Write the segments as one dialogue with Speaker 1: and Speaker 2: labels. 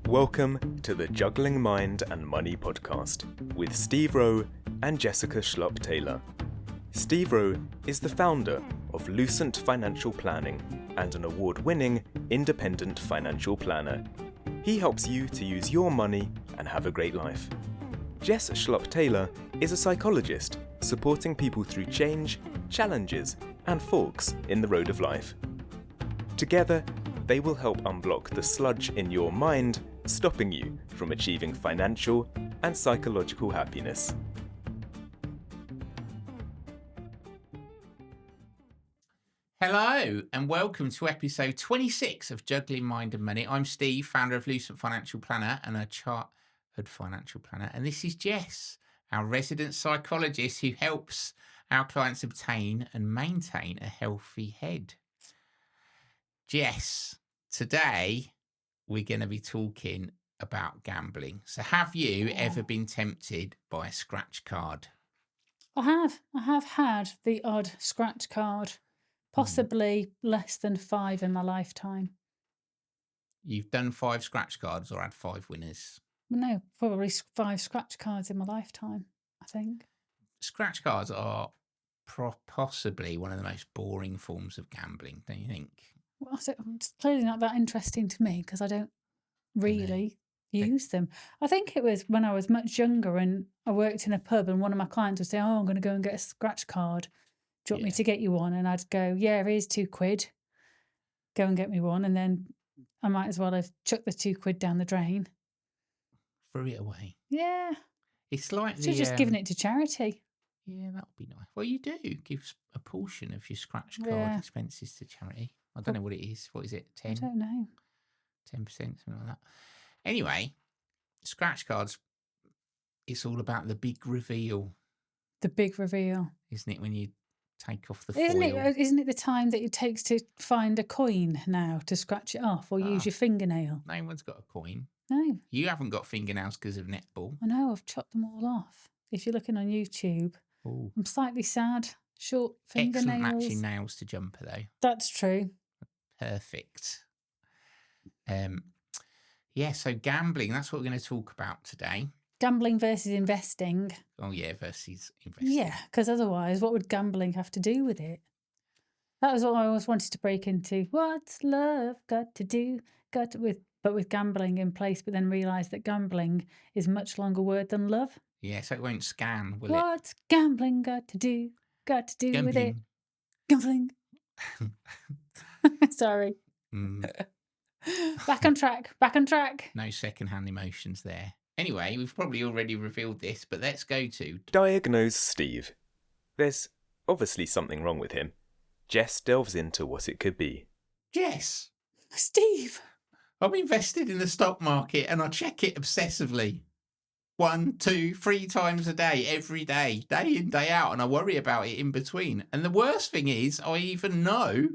Speaker 1: Welcome to the Juggling Mind and Money podcast with Steve Rowe and Jessica Schlupp-Taylor. Steve Rowe is the founder of Lucent Financial Planning and an award-winning independent financial planner. He helps you to use your money and have a great life. Jess Schlupp-Taylor is a psychologist supporting people through change, challenges, and forks in the road of life. Together, they will help unblock the sludge in your mind, stopping you from achieving financial and psychological happiness.
Speaker 2: Hello and welcome to episode 26 of Juggling Mind and Money. I'm Steve, founder of Lucent Financial Planner and a chartered financial planner. And this is Jess, our resident psychologist who helps our clients obtain and maintain a healthy head. Jess, today we're going to be talking about gambling. So have you ever been tempted by a scratch card?
Speaker 3: I have had the odd scratch card, possibly less than 5 in my lifetime.
Speaker 2: You've done 5 scratch cards or had 5 winners?
Speaker 3: No, probably 5 scratch cards in my lifetime, I think.
Speaker 2: Scratch cards are possibly one of the most boring forms of gambling, don't you think?
Speaker 3: Well, it's clearly not that interesting to me because I don't really use them. I think it was when I was much younger and I worked in a pub and one of my clients would say, "Oh, I'm going to go and get a scratch card. Do you want me to get you one?" And I'd go, "Yeah, here's £2. Go and get me one." And then I might as well have chucked the £2 down the drain.
Speaker 2: Threw it away.
Speaker 3: Yeah.
Speaker 2: It's like
Speaker 3: Should have just given it to charity.
Speaker 2: Yeah, that would be nice. Well, you do give a portion of your scratch card expenses to charity. I don't know what it is. What is it? 10?
Speaker 3: I don't know.
Speaker 2: 10%, something like that. Anyway, scratch cards, it's all about the big reveal.
Speaker 3: The big reveal.
Speaker 2: Isn't it, when you take off the foil?
Speaker 3: Isn't it the time that it takes to find a coin now to scratch it off or use your fingernail?
Speaker 2: No one's got a coin.
Speaker 3: No.
Speaker 2: You haven't got fingernails because of netball.
Speaker 3: I know, I've chopped them all off. If you're looking on YouTube, I'm slightly sad. Short fingernails.
Speaker 2: Excellent matching nails to jumper, though.
Speaker 3: That's true.
Speaker 2: Perfect. So gambling, that's what we're going to talk about today.
Speaker 3: Gambling versus investing.
Speaker 2: Oh, yeah, versus investing.
Speaker 3: Yeah, because otherwise, what would gambling have to do with it? That was what I always wanted to break into. What's love got to do? With gambling in place, but then realise that gambling is a much longer word than love.
Speaker 2: Yeah, so it won't scan, will it?
Speaker 3: What's gambling got to do? Got to do with it? Gambling. Sorry. Back on track.
Speaker 2: No second-hand emotions there. Anyway, we've probably already revealed this, but let's go to...
Speaker 1: Diagnose Steve. There's obviously something wrong with him. Jess delves into what it could be.
Speaker 2: Jess!
Speaker 3: Steve!
Speaker 2: I'm invested in the stock market and I check it obsessively. 1, 2, 3 times a day, every day in, day out, and I worry about it in between. And the worst thing is, I even know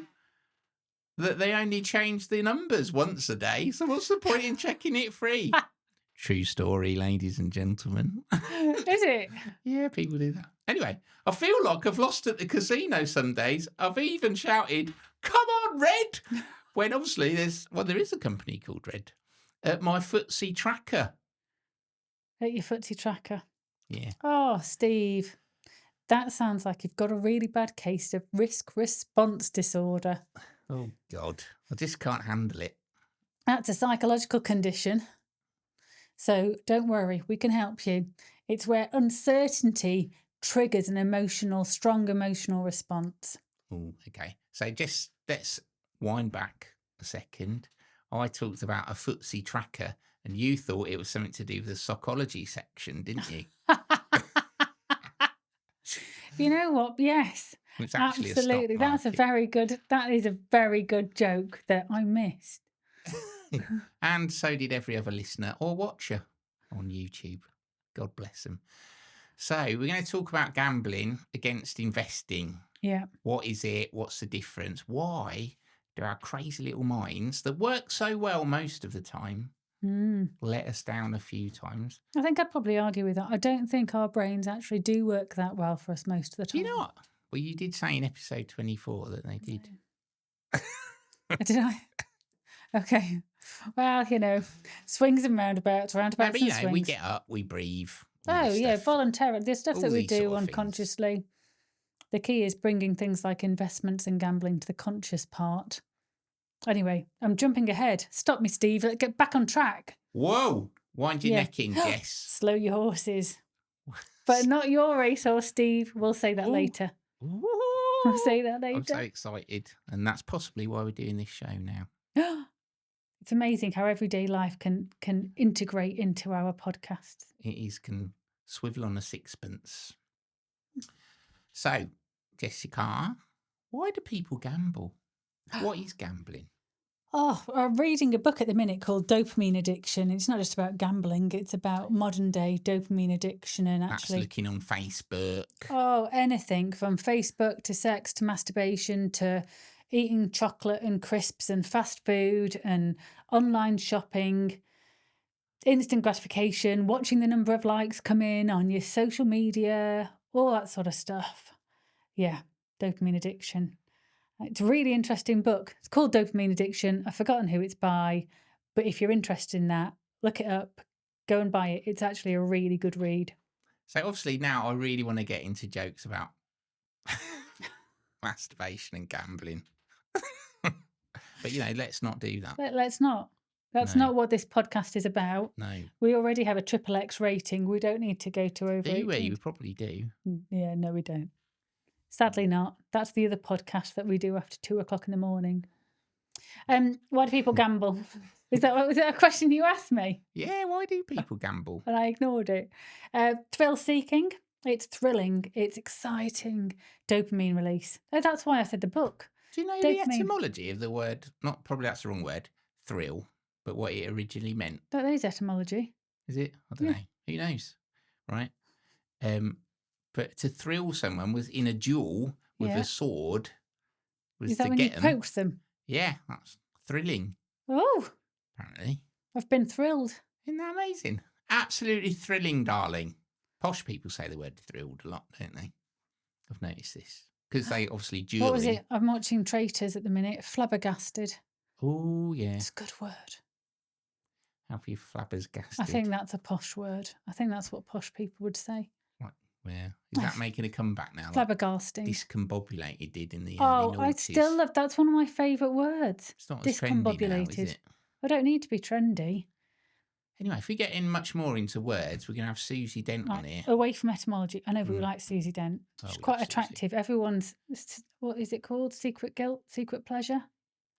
Speaker 2: that they only change the numbers once a day. So what's the point in checking it free? True story, ladies and gentlemen.
Speaker 3: Is it?
Speaker 2: Yeah, people do that. Anyway, I feel like I've lost at the casino some days. I've even shouted, "Come on, Red!" When obviously there is a company called Red. My footsie tracker.
Speaker 3: At your footsie tracker.
Speaker 2: Yeah.
Speaker 3: Oh, Steve, that sounds like you've got a really bad case of risk response disorder.
Speaker 2: Oh, God. I just can't handle it.
Speaker 3: That's a psychological condition. So don't worry, we can help you. It's where uncertainty triggers an strong emotional response.
Speaker 2: Oh, okay. So just let's wind back a second. I talked about a footsie tracker and you thought it was something to do with the psychology section, didn't you?
Speaker 3: You know what? Yes,
Speaker 2: it's actually
Speaker 3: absolutely. That is a very good joke that I missed.
Speaker 2: And so did every other listener or watcher on YouTube. God bless them. So we're going to talk about gambling against investing.
Speaker 3: Yeah.
Speaker 2: What is it? What's the difference? Why do our crazy little minds that work so well most of the time let us down a few times?
Speaker 3: I think I'd probably argue with that. I don't think our brains actually do work that well for us most of the time.
Speaker 2: Do you know what? Well, you did say in episode 24 that they did.
Speaker 3: Did I? Okay. Well, swings and roundabouts,
Speaker 2: No,
Speaker 3: roundabouts
Speaker 2: but
Speaker 3: and
Speaker 2: we
Speaker 3: swings.
Speaker 2: get up, we breathe. all
Speaker 3: Oh,
Speaker 2: this
Speaker 3: yeah,
Speaker 2: stuff.
Speaker 3: voluntarily. There's stuff
Speaker 2: All
Speaker 3: that we
Speaker 2: these
Speaker 3: do
Speaker 2: sort of things.
Speaker 3: unconsciously. The key is bringing things like investments and gambling to the conscious part. Anyway, I'm jumping ahead. Stop me, Steve. Let's get back on track.
Speaker 2: Whoa! Wind your
Speaker 3: Yeah.
Speaker 2: neck in, Jess.
Speaker 3: Slow your horses. But not your racehorse, Steve. We'll say that
Speaker 2: Ooh.
Speaker 3: later.
Speaker 2: Ooh.
Speaker 3: We'll say that
Speaker 2: I'm so
Speaker 3: later.
Speaker 2: excited. And that's possibly why we're doing this show now.
Speaker 3: It's amazing how everyday life can integrate into our podcast.
Speaker 2: Can swivel on a sixpence. So, Jessica, why do people gamble? What is gambling?
Speaker 3: Oh, I'm reading a book at the minute called Dopamine Addiction. It's not just about gambling, it's about modern day dopamine addiction and
Speaker 2: That's
Speaker 3: actually.
Speaker 2: looking on Facebook.
Speaker 3: Oh, anything from Facebook to sex to masturbation to eating chocolate and crisps and fast food and online shopping, instant gratification, watching the number of likes come in on your social media, all that sort of stuff. Yeah, dopamine addiction. It's a really interesting book. It's called Dopamine Addiction. I've forgotten who it's by, but if you're interested in that, look it up, go and buy it. It's actually a really good read.
Speaker 2: So obviously now I really want to get into jokes about masturbation and gambling. But, let's not do that.
Speaker 3: Let's not. That's
Speaker 2: No.
Speaker 3: not what this podcast is about.
Speaker 2: No.
Speaker 3: We already have a XXX rating. We don't need to go to over
Speaker 2: Do we?
Speaker 3: 18.
Speaker 2: We probably do.
Speaker 3: Yeah, no, we don't. Sadly not. That's the other podcast that we do after 2:00 in the morning. Why do people gamble? Was that a question you asked me?
Speaker 2: Yeah, why do people gamble?
Speaker 3: And I ignored it. Thrill seeking. It's thrilling. It's exciting. Dopamine release. Oh, that's why I said the book.
Speaker 2: Do you know
Speaker 3: Dopamine.
Speaker 2: the etymology of the word? Not probably that's the wrong word. Thrill, but what it originally meant.
Speaker 3: That is etymology.
Speaker 2: Is it? I don't know. Who knows? Right. But to thrill someone was in a duel with a sword. Was
Speaker 3: Is that
Speaker 2: to
Speaker 3: when
Speaker 2: get
Speaker 3: you
Speaker 2: them.
Speaker 3: poked them?
Speaker 2: Yeah, that's thrilling.
Speaker 3: Oh,
Speaker 2: Apparently.
Speaker 3: I've been thrilled.
Speaker 2: Isn't that amazing? Absolutely thrilling, darling. Posh people say the word thrilled a lot, don't they? I've noticed this. Because they obviously dueling.
Speaker 3: What was it? I'm watching Traitors at the minute. Flabbergasted.
Speaker 2: Oh, yeah.
Speaker 3: It's a good word.
Speaker 2: How have you flabbergasted?
Speaker 3: I think that's a posh word. I think that's what posh people would say.
Speaker 2: What? Where? Is that making a comeback now?
Speaker 3: Flabbergasting.
Speaker 2: Discombobulated did in the
Speaker 3: Oh,
Speaker 2: early
Speaker 3: I
Speaker 2: noughties.
Speaker 3: still love. That's one of my favourite words.
Speaker 2: It's not as trendy now, is it?
Speaker 3: I don't need to be trendy.
Speaker 2: Anyway, if we get in much more into words, we're going to have Susie Dent on here.
Speaker 3: Away from etymology. I know we like Susie Dent. She's
Speaker 2: we
Speaker 3: quite
Speaker 2: love Susie.
Speaker 3: attractive. Everyone's, what is it called? Secret guilt? Secret pleasure?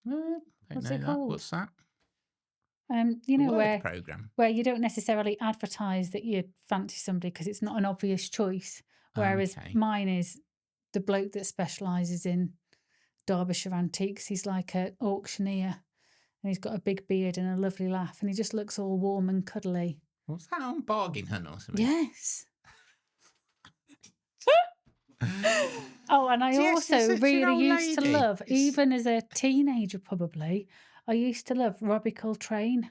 Speaker 2: What's
Speaker 3: it called?
Speaker 2: What's that?
Speaker 3: You know,
Speaker 2: word program.
Speaker 3: where you don't necessarily advertise that you fancy somebody because it's not an obvious choice. Whereas mine is the bloke that specialises in Derbyshire antiques. He's like an auctioneer and he's got a big beard and a lovely laugh and he just looks all warm and cuddly.
Speaker 2: What's that on Bargain Hunt or something?
Speaker 3: Yes. Oh, and I also really used to love, even as a teenager probably, I used to love Robbie Coltrane.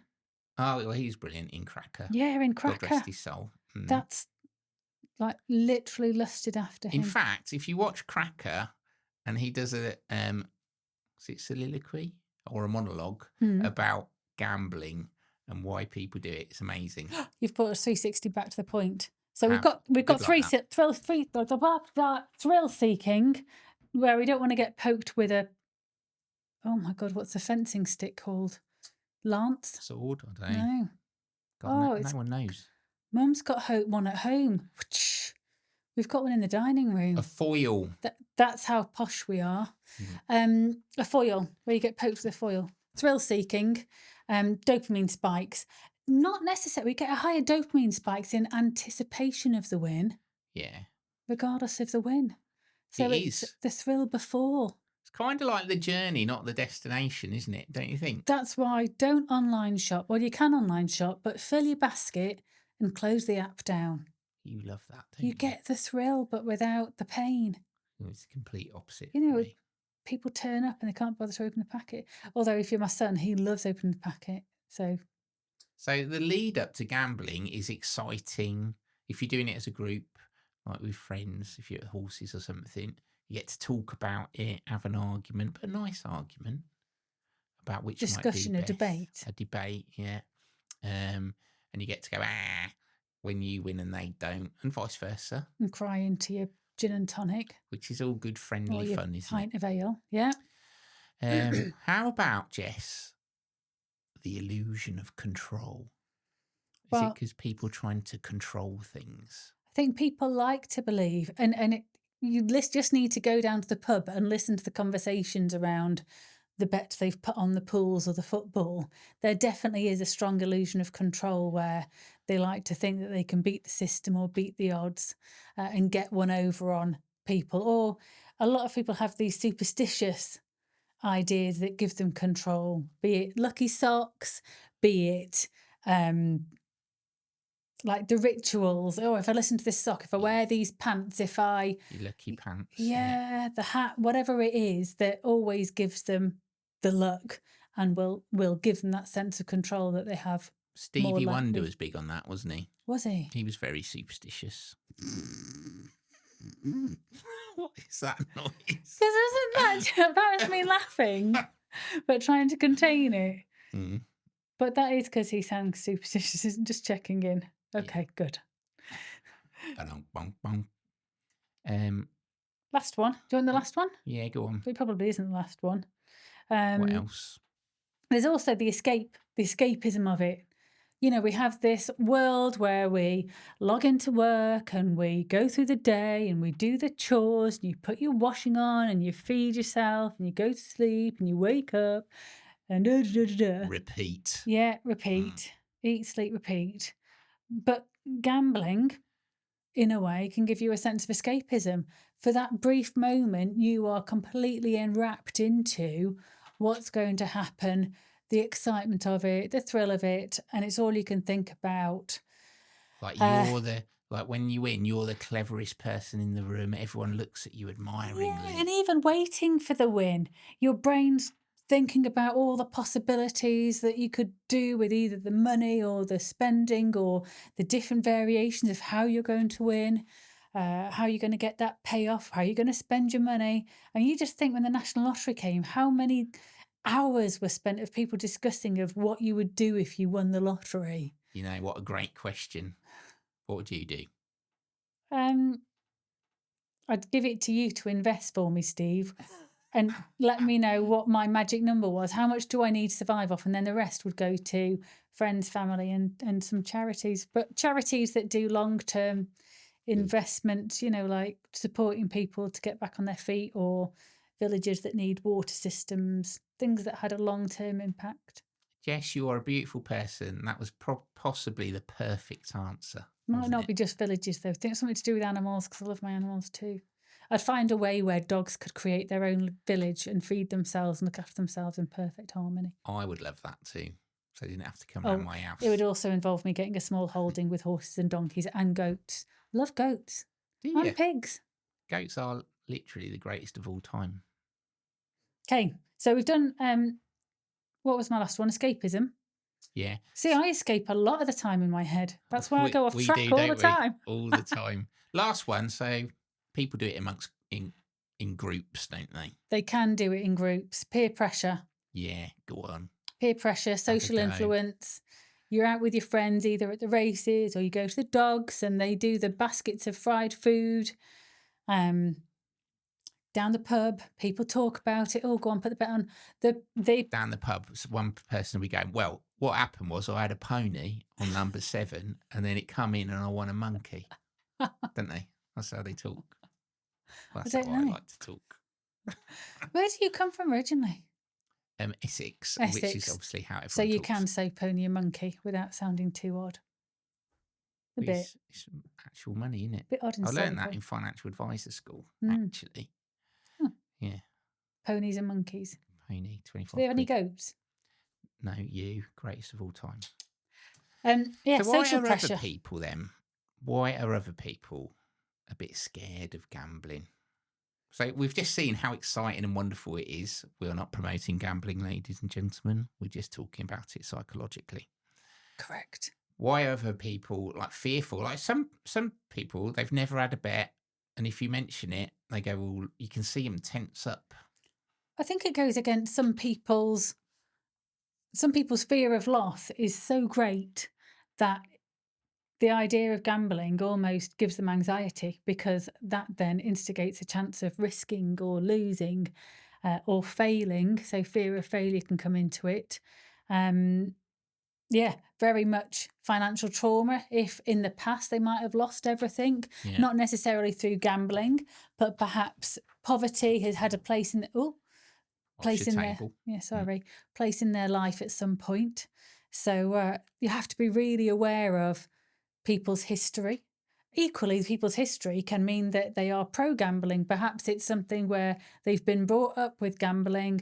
Speaker 2: Oh, well, he's brilliant in Cracker.
Speaker 3: Yeah, in Cracker.
Speaker 2: God rest his soul.
Speaker 3: That's like literally lusted after him.
Speaker 2: In fact, if you watch Cracker and he does a is it soliloquy or a monologue about gambling and why people do it, it's amazing.
Speaker 3: You've brought us 360 back to the point. So we've got thrill seeking, where we don't want to get poked with a, oh my God, what's the fencing stick called? Lance?
Speaker 2: Sword? I don't know.
Speaker 3: No.
Speaker 2: God, no one knows.
Speaker 3: Mum's got one at home. We've got one in the dining room.
Speaker 2: A foil.
Speaker 3: That's how posh we are. A foil, where you get poked with a foil. Thrill seeking, dopamine spikes. Not necessarily. We get a higher dopamine spikes in anticipation of the win.
Speaker 2: Yeah.
Speaker 3: Regardless of the win. So it's the thrill before.
Speaker 2: It's kind of like the journey, not the destination, isn't it? Don't you think?
Speaker 3: That's why don't online shop. Well, you can online shop, but fill your basket and close the app down.
Speaker 2: You love that, don't you?
Speaker 3: You get the thrill, but without the pain.
Speaker 2: It's the complete opposite.
Speaker 3: You know, people turn up and they can't bother to open the packet. Although if you're my son, he loves opening the packet. So
Speaker 2: the lead up to gambling is exciting. If you're doing it as a group, like with friends, if you're at horses or something, you get to talk about it, have an argument, but a nice argument about which
Speaker 3: discussion,
Speaker 2: might
Speaker 3: a
Speaker 2: be best.
Speaker 3: debate.
Speaker 2: A debate, yeah. And you get to go, when you win and they don't, and vice versa.
Speaker 3: And cry into your gin and tonic.
Speaker 2: Which is all good, friendly
Speaker 3: or your
Speaker 2: fun, isn't
Speaker 3: pint of ale. Yeah.
Speaker 2: it? How about, Jess, the illusion of control? Is it
Speaker 3: Well,
Speaker 2: because people trying to control things?
Speaker 3: I think people like to believe, you just need to go down to the pub and listen to the conversations around the bets they've put on the pools or the football. There definitely is a strong illusion of control where they like to think that they can beat the system or beat the odds and get one over on people. Or a lot of people have these superstitious ideas that give them control, be it lucky socks, be it like the rituals. Oh, if I listen to this sock, if I wear these pants, if I...
Speaker 2: Your lucky pants.
Speaker 3: Yeah, the hat, whatever it is that always gives them the luck and will give them that sense of control that they have.
Speaker 2: Stevie Wonder was big on that, wasn't he?
Speaker 3: Was he?
Speaker 2: He was very superstitious. What is that noise?
Speaker 3: Because isn't that was me laughing, but trying to contain it.
Speaker 2: Mm.
Speaker 3: But that is because he sounds superstitious, isn't just checking in. Okay, good. Last one. Do you want the last one?
Speaker 2: Yeah, go on.
Speaker 3: It probably isn't the last one.
Speaker 2: What else?
Speaker 3: There's also the escapism of it. You know, we have this world where we log into work and we go through the day and we do the chores and you put your washing on and you feed yourself and you go to sleep and you wake up and
Speaker 2: Repeat.
Speaker 3: Yeah, repeat. Eat, sleep, repeat. But gambling, in a way, can give you a sense of escapism. For that brief moment, you are completely enwrapped into what's going to happen, the excitement of it, the thrill of it, and it's all you can think about.
Speaker 2: Like when you win, you're the cleverest person in the room. Everyone looks at you admiringly.
Speaker 3: Yeah, and even waiting for the win, your brain's thinking about all the possibilities that you could do with either the money or the spending or the different variations of how you're going to win, how you're going to get that payoff, how you're going to spend your money. And you just think when the National Lottery came, how many hours were spent of people discussing of what you would do if you won the lottery.
Speaker 2: You know, what a great question. What would you do?
Speaker 3: I'd give it to you to invest for me, Steve. And let me know what my magic number was. How much do I need to survive off? And then the rest would go to friends, family, and some charities. But charities that do long-term investments, you know, like supporting people to get back on their feet, or villages that need water systems, things that had a long-term impact.
Speaker 2: Jess, you are a beautiful person. That was possibly the perfect answer.
Speaker 3: Might not be just villages, though. I think it's something to do with animals, because I love my animals too. I'd find a way where dogs could create their own village and feed themselves and look after themselves in perfect harmony.
Speaker 2: I would love that too. So they didn't have to come around my house.
Speaker 3: It would also involve me getting a small holding with horses and donkeys and goats. Love goats.
Speaker 2: Do you?
Speaker 3: And pigs.
Speaker 2: Goats are literally the greatest of all time.
Speaker 3: Okay, so we've done, what was my last one? Escapism.
Speaker 2: Yeah.
Speaker 3: See, I escape a lot of the time in my head. That's why I go off track all the time.
Speaker 2: All the time. Last one, so people do it in groups, don't they?
Speaker 3: They can do it in groups. Peer pressure.
Speaker 2: Yeah, go on.
Speaker 3: Peer pressure, social influence. You're out with your friends either at the races or you go to the dogs and they do the baskets of fried food. Down the pub, people talk about it. Oh, go on, put the bet on.
Speaker 2: Down the pub, one person will be going, well, what happened was I had a pony on number 7 and then it come in and I won a monkey. Don't they? That's how they talk. That's how I like to talk.
Speaker 3: Where do you come from originally?
Speaker 2: Essex, which is obviously how everyone
Speaker 3: So you
Speaker 2: talks.
Speaker 3: can say pony and monkey without sounding too odd.
Speaker 2: It's actual money, isn't it?
Speaker 3: Bit odd and
Speaker 2: I learned that in financial advisor school, actually. Yeah.
Speaker 3: Ponies and monkeys.
Speaker 2: Pony, 25.
Speaker 3: Do they have any goats?
Speaker 2: No, you, greatest of all time.
Speaker 3: Yeah,
Speaker 2: so
Speaker 3: social
Speaker 2: why are
Speaker 3: pressure.
Speaker 2: Other people then? Why are other people a bit scared of gambling? So we've just seen how exciting and wonderful it is. We're not promoting gambling, ladies and gentlemen. We're just talking about it psychologically.
Speaker 3: Correct.
Speaker 2: Why are other people like fearful? Like some people, they've never had a bet, and if you mention it, they go, well, you can see them tense up.
Speaker 3: I think it goes against some people's some people's fear of loss is so great that the idea of gambling almost gives them anxiety, because that then instigates a chance of risking or losing or failing. So fear of failure can come into it. Yeah, very much financial trauma. If in the past they might have lost everything, not necessarily through gambling, but perhaps poverty has had a place in place in their life at some point. So you have to be really aware of people's history. Equally, people's history can mean that they are pro-gambling. Perhaps it's something where they've been brought up with gambling,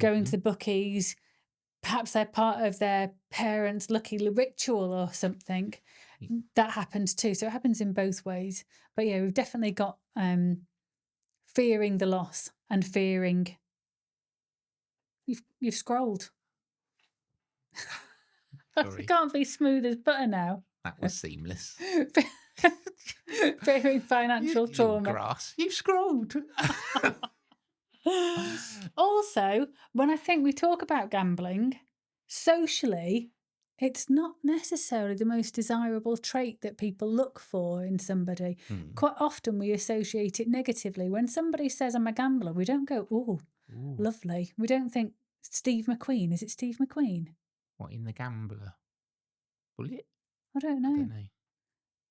Speaker 3: going to the bookies. Perhaps they're part of their parents' lucky ritual or something. That happens too. So it happens in both ways. But yeah, we've definitely got fearing the loss and fearing... You've scrolled.
Speaker 2: Sorry.
Speaker 3: I can't be smooth as butter now.
Speaker 2: That was seamless.
Speaker 3: Fearing financial trauma.
Speaker 2: Grass. You've scrolled.
Speaker 3: Also, when I think we talk about gambling, socially, it's not necessarily the most desirable trait that people look for in somebody. Quite often we associate it negatively. When somebody says, I'm a gambler, we don't go, ooh, lovely. We don't think Steve McQueen. Is it Steve McQueen?
Speaker 2: What, in The Gambler? Bullet?
Speaker 3: I don't know.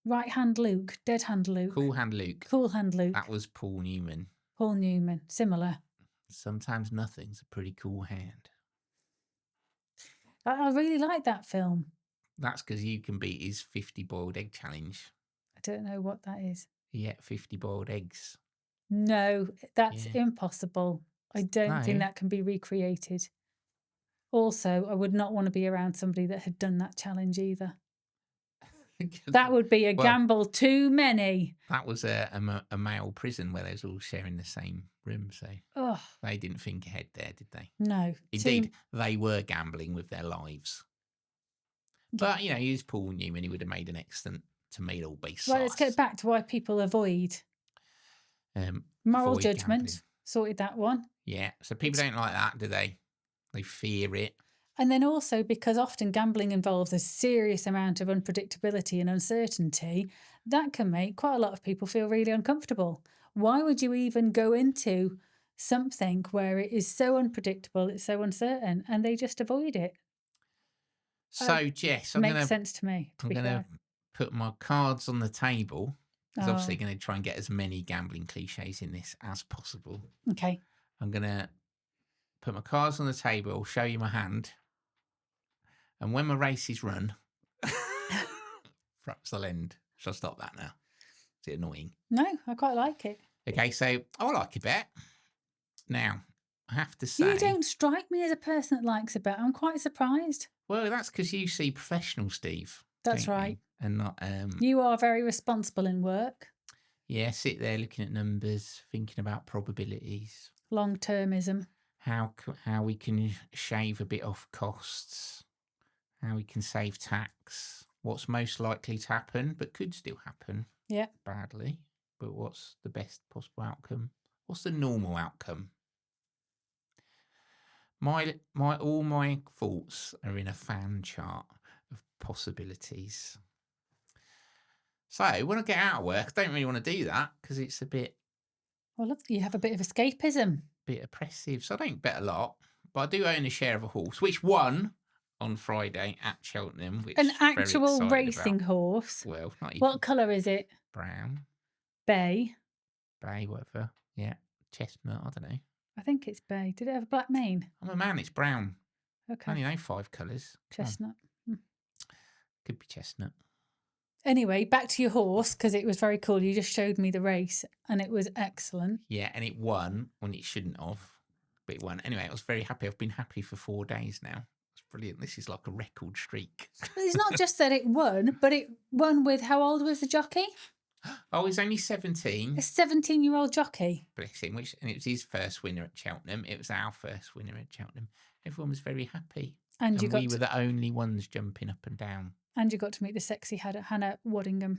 Speaker 3: Right hand Luke, dead hand Luke.
Speaker 2: Cool hand Luke.
Speaker 3: Cool hand Luke.
Speaker 2: That was Paul Newman.
Speaker 3: Paul Newman, similar.
Speaker 2: Sometimes nothing's a pretty cool hand.
Speaker 3: I really like that film.
Speaker 2: That's because you can beat his 50 boiled egg challenge.
Speaker 3: I don't know what that is.
Speaker 2: He ate 50 boiled eggs.
Speaker 3: No, that's impossible. I don't think that can be recreated. Also, I would not want to be around somebody that had done that challenge either. That would be a gamble too many.
Speaker 2: That was a male prison where they was all sharing the same room, so they didn't think ahead there, did they?
Speaker 3: No.
Speaker 2: Indeed, they were gambling with their lives. But, you know, he was Paul Newman. He would have made an excellent tomato-based sauce.
Speaker 3: Right, let's get back to why people avoid. Moral judgment.
Speaker 2: Gambling.
Speaker 3: Sorted that one.
Speaker 2: Yeah, so people don't like that, do they? They fear it.
Speaker 3: And then also because often gambling involves a serious amount of unpredictability and uncertainty, that can make quite a lot of people feel really uncomfortable. Why would you even go into something where it is so unpredictable, it's so uncertain, and they just avoid it?
Speaker 2: So, Jess,
Speaker 3: makes sense to me.
Speaker 2: I'm going to put my cards on the table, because obviously going to try and get as many gambling cliches in this as possible.
Speaker 3: Okay.
Speaker 2: I'm going to put my cards on the table, show you my hand. And when my race is run, perhaps I'll end. Shall I stop that now? Is it annoying?
Speaker 3: No, I quite like it.
Speaker 2: Okay, so I like a bet. Now, I have to say...
Speaker 3: You don't strike me as a person that likes a bet. I'm quite surprised.
Speaker 2: Well, that's because you see professional Steve.
Speaker 3: That's right.
Speaker 2: You? And not...
Speaker 3: You are very responsible in work.
Speaker 2: Yeah, sit there looking at numbers, thinking about probabilities.
Speaker 3: Long-termism.
Speaker 2: How we can shave a bit off costs. How we can save tax, what's most likely to happen, but could still happen badly, but what's the best possible outcome? What's the normal outcome? All my thoughts are in a fan chart of possibilities. So when I get out of work, I don't really want to do that because it's a bit...
Speaker 3: Well, look, you have a bit of escapism.
Speaker 2: Bit oppressive, so I don't bet a lot, but I do own a share of a horse, which won on Friday at Cheltenham. Which
Speaker 3: an actual racing horse.
Speaker 2: Well, not even.
Speaker 3: What colour is it?
Speaker 2: Brown.
Speaker 3: Bay.
Speaker 2: Bay, whatever. Yeah. Chestnut, I don't know.
Speaker 3: I think it's bay. Did it have a black mane?
Speaker 2: I'm a man, it's brown.
Speaker 3: Okay.
Speaker 2: I only know 5 colours.
Speaker 3: Chestnut.
Speaker 2: Could be chestnut.
Speaker 3: Anyway, back to your horse, because it was very cool. You just showed me the race and it was excellent.
Speaker 2: Yeah, and it won when it shouldn't have, but it won. Anyway, I was very happy. I've been happy for 4 days now. Brilliant. This is like a record streak.
Speaker 3: It's not just that it won, but it won with, how old was the jockey?
Speaker 2: Oh, he's only 17.
Speaker 3: A 17-year-old jockey.
Speaker 2: Bless him. And it was his first winner at Cheltenham. It was our first winner at Cheltenham. Everyone was very happy. And we were the only ones jumping up and down. And
Speaker 3: you got to meet the sexy Hannah Waddingham.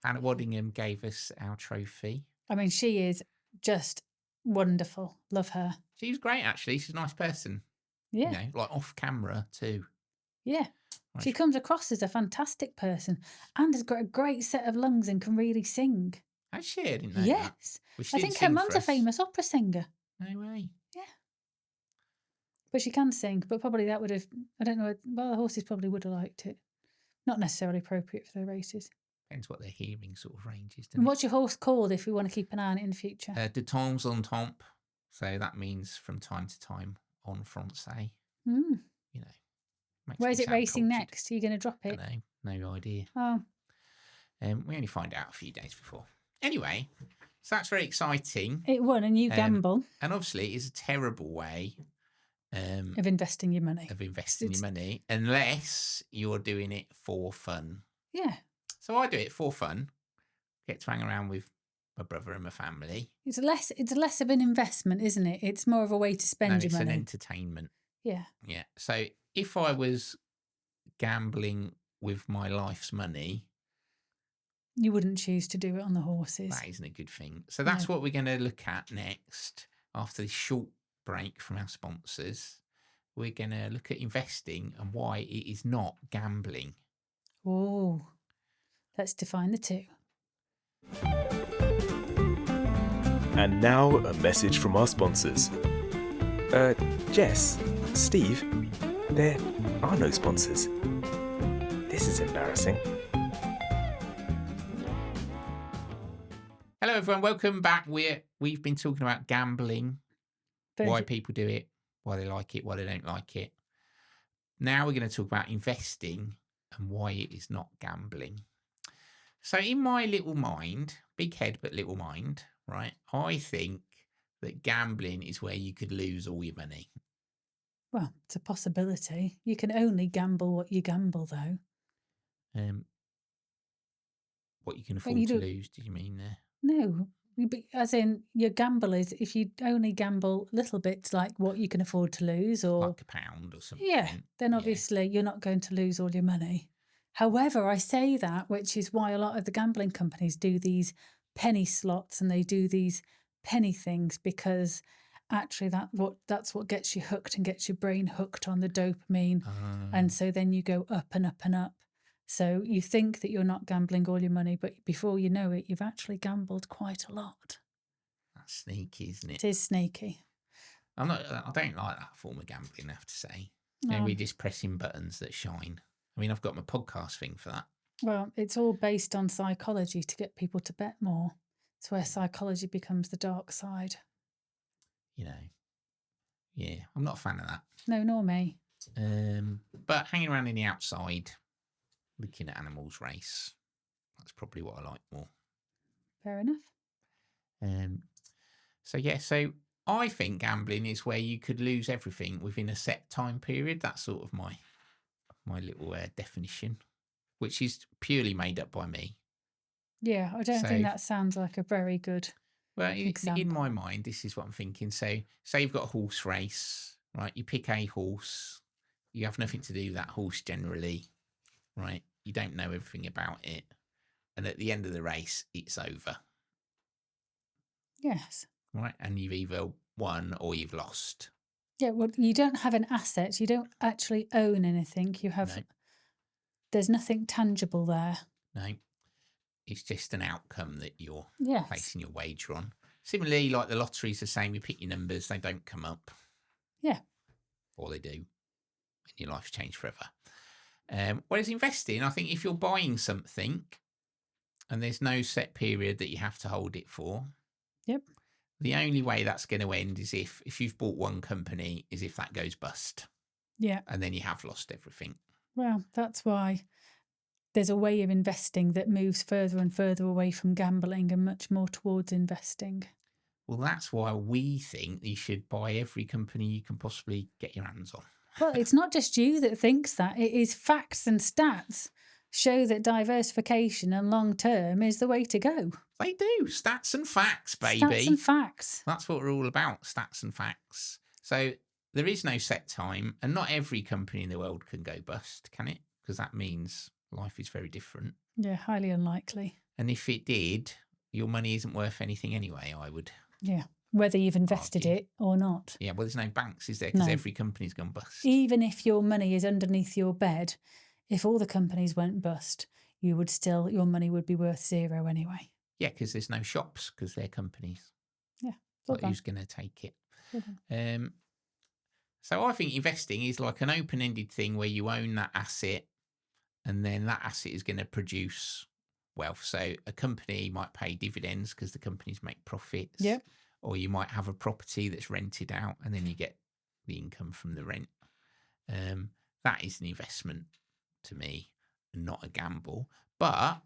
Speaker 2: Hannah Waddingham gave us our trophy.
Speaker 3: I mean, she is just wonderful. Love her.
Speaker 2: She's great, actually. She's a nice person.
Speaker 3: Yeah.
Speaker 2: You know, like off camera too.
Speaker 3: Yeah.
Speaker 2: Right.
Speaker 3: She comes across as a fantastic person and has got a great set of lungs and can really sing.
Speaker 2: Has she? I didn't know that.
Speaker 3: Yes.
Speaker 2: Well, she
Speaker 3: I
Speaker 2: didn't
Speaker 3: think her
Speaker 2: sing
Speaker 3: mum's
Speaker 2: for
Speaker 3: a
Speaker 2: us.
Speaker 3: famous opera singer.
Speaker 2: No way.
Speaker 3: But she can sing, but probably that would have, I don't know, well, the horses probably would have liked it. Not necessarily appropriate for their races.
Speaker 2: Depends what their hearing sort of range is.
Speaker 3: And what's your horse called if we want to keep an eye on it in the future?
Speaker 2: De temps en temps. So that means from time to time en français.
Speaker 3: Mm.
Speaker 2: You know.
Speaker 3: Where's it racing
Speaker 2: cultured.
Speaker 3: next? Are you going to drop it?
Speaker 2: No idea.
Speaker 3: Oh.
Speaker 2: We only find out a few days before. Anyway, so that's very exciting.
Speaker 3: It won and you gamble.
Speaker 2: And obviously it's a terrible way
Speaker 3: of investing your money.
Speaker 2: Unless you're doing it for fun.
Speaker 3: Yeah.
Speaker 2: So I do it for fun. Get to hang around with my brother and my family.
Speaker 3: It's less of an investment, isn't it? It's more of a way to spend your money.
Speaker 2: It's an entertainment.
Speaker 3: Yeah.
Speaker 2: Yeah. So if I was gambling with my life's money,
Speaker 3: you wouldn't choose to do it on the horses.
Speaker 2: That isn't a good thing. So that's what we're going to look at next. After this short break from our sponsors, we're going to look at investing and why it is not gambling.
Speaker 3: Oh, let's define the two.
Speaker 1: And now a message from our sponsors. Jess, Steve, there are no sponsors. This is embarrassing.
Speaker 2: Hello everyone, welcome back. We've been talking about gambling, why people do it, why they like it, why they don't like it. Now we're going to talk about investing and why it is not gambling. So in my little mind, big head but little mind, right, I think that gambling is where you could lose all your money.
Speaker 3: Well, it's a possibility. You can only gamble what you gamble, though.
Speaker 2: What you can afford to lose, do you mean there?
Speaker 3: No, as in your gamble is if you only gamble little bits like what you can afford to lose or...
Speaker 2: Like £1 or something.
Speaker 3: Yeah, then obviously you're not going to lose all your money. However, I say that, which is why a lot of the gambling companies do these penny slots and they do these penny things because actually that's what gets you hooked and gets your brain hooked on the dopamine. And so then you go up and up and up. So you think that you're not gambling all your money, but before you know it, you've actually gambled quite a lot.
Speaker 2: That's sneaky, isn't it?
Speaker 3: It is sneaky.
Speaker 2: I don't like that form of gambling, I have to say. No. We're just pressing buttons that shine. I mean, I've got my podcast thing for that.
Speaker 3: Well, it's all based on psychology to get people to bet more. It's where psychology becomes the dark side.
Speaker 2: You know, yeah, I'm not a fan of that.
Speaker 3: No, nor me.
Speaker 2: But hanging around in the outside, looking at animals race, that's probably what I like more.
Speaker 3: Fair enough.
Speaker 2: So I think gambling is where you could lose everything within a set time period. That's sort of my little definition, which is purely made up by me.
Speaker 3: Yeah, I don't think that sounds like a very good example.
Speaker 2: In my mind, this is what I'm thinking. So say you've got a horse race, right? You pick a horse. You have nothing to do with that horse generally, right? You don't know everything about it. And at the end of the race, it's over.
Speaker 3: Yes.
Speaker 2: Right? And you've either won or you've lost.
Speaker 3: Yeah, well, you don't have an asset. You don't actually own anything. You have... No. There's nothing tangible there.
Speaker 2: No. It's just an outcome that you're placing your wager on. Similarly, like the lottery's the same. You pick your numbers, they don't come up.
Speaker 3: Yeah.
Speaker 2: Or they do. And your life's changed forever. Whereas investing, I think if you're buying something and there's no set period that you have to hold it for.
Speaker 3: Yep.
Speaker 2: The only way that's going to end is if you've bought one company, is if that goes bust.
Speaker 3: Yeah.
Speaker 2: And then you have lost everything.
Speaker 3: Well, that's why there's a way of investing that moves further and further away from gambling and much more towards investing.
Speaker 2: Well, that's why we think you should buy every company you can possibly get your hands on.
Speaker 3: Well, it's not just you that thinks that. It is facts and stats show that diversification and long-term is the way to go.
Speaker 2: They do. Stats and facts, baby.
Speaker 3: Stats and facts.
Speaker 2: That's what we're all about, stats and facts. So there is no set time, and not every company in the world can go bust, can it? Because that means life is very different.
Speaker 3: Yeah, highly unlikely.
Speaker 2: And if it did, your money isn't worth anything anyway, I would
Speaker 3: whether you've invested
Speaker 2: argue.
Speaker 3: it or not.
Speaker 2: Yeah, well, there's no banks, is there? Because
Speaker 3: No.
Speaker 2: every company's gone bust.
Speaker 3: Even if your money is underneath your bed, if all the companies went bust, your money would be worth zero anyway.
Speaker 2: Yeah, because there's no shops because they're companies.
Speaker 3: Yeah.
Speaker 2: Like, who's going to take it? So I think investing is like an open-ended thing where you own that asset, and then that asset is going to produce wealth. So a company might pay dividends because the companies make profits.
Speaker 3: Yep.
Speaker 2: Or you might have a property that's rented out and then you get the income from the rent. That is an investment to me and not a gamble. But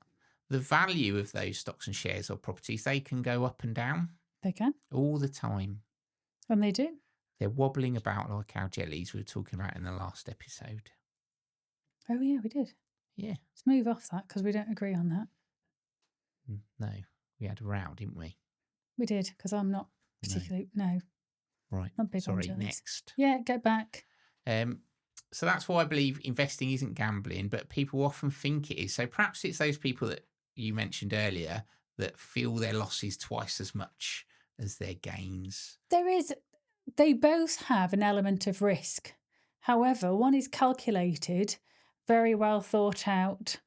Speaker 2: the value of those stocks and shares or properties, they can go up and down.
Speaker 3: They can.
Speaker 2: All the time.
Speaker 3: And they do.
Speaker 2: They're wobbling about like our jellies we were talking about in the last episode.
Speaker 3: Oh, yeah, we did.
Speaker 2: Yeah.
Speaker 3: Let's move off that because we don't agree on that.
Speaker 2: No, we had a row, didn't we?
Speaker 3: We did, because I'm not particularly, no.
Speaker 2: Right.
Speaker 3: Not big on
Speaker 2: Sorry,
Speaker 3: jellies.
Speaker 2: next.
Speaker 3: Yeah, get back.
Speaker 2: So that's why I believe investing isn't gambling, but people often think it is. So perhaps it's those people that you mentioned earlier that feel their losses twice as much as their gains.
Speaker 3: They both have an element of risk. However, one is calculated, very well thought out,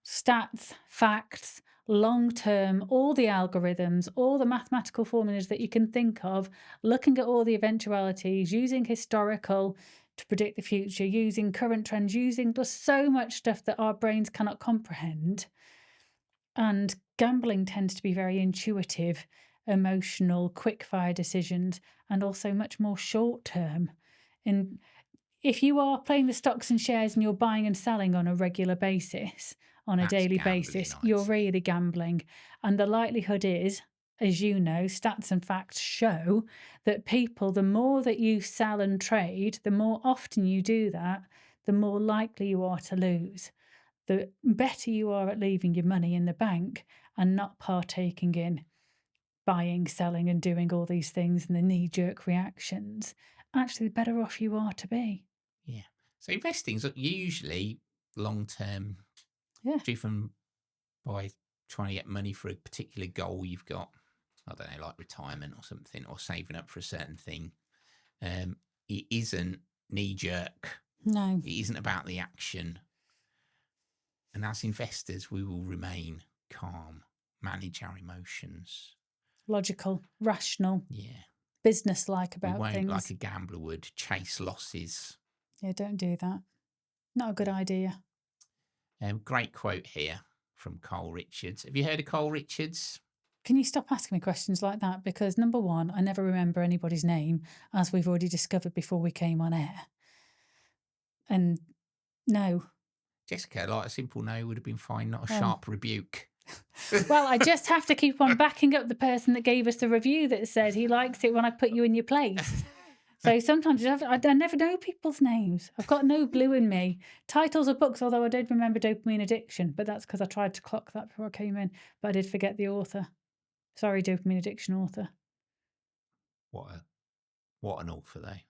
Speaker 3: stats, facts, long-term, all the algorithms, all the mathematical formulas that you can think of, looking at all the eventualities, using historical to predict the future, using current trends, using just so much stuff that our brains cannot comprehend. And gambling tends to be very intuitive, emotional, quick-fire decisions, and also much more short-term. And if you are playing the stocks and shares and you're buying and selling on a regular basis, on a daily basis, you're really gambling. And the likelihood is, as you know, stats and facts show that people, the more that you sell and trade, the more often you do that, the more likely you are to lose. The better you are at leaving your money in the bank and not partaking in buying, selling and doing all these things and the knee-jerk reactions, actually the better off you are to be.
Speaker 2: Yeah. So investing's usually long-term, driven by trying to get money for a particular goal you've got. I don't know, like retirement or something, or saving up for a certain thing. It isn't knee-jerk.
Speaker 3: No.
Speaker 2: It isn't about the action. And as investors, we will remain calm, manage our emotions.
Speaker 3: Logical, rational.
Speaker 2: Yeah.
Speaker 3: Business-like about
Speaker 2: we won't,
Speaker 3: things.
Speaker 2: like a gambler would, chase losses.
Speaker 3: Yeah, don't do that. Not a good idea.
Speaker 2: Great quote here from Cole Richards. Have you heard of Cole Richards?
Speaker 3: Can you stop asking me questions like that? Because number one, I never remember anybody's name, as we've already discovered before we came on air. And no.
Speaker 2: Jessica, like a simple no would have been fine, not a sharp rebuke.
Speaker 3: Well, I just have to keep on backing up the person that gave us the review that said he likes it when I put you in your place. So sometimes I never know people's names. I've got no blue in me. Titles of books, although I did remember Dopamine Addiction, but that's because I tried to clock that before I came in, but I did forget the author. Sorry, Dopamine Addiction author.
Speaker 2: What an author, though.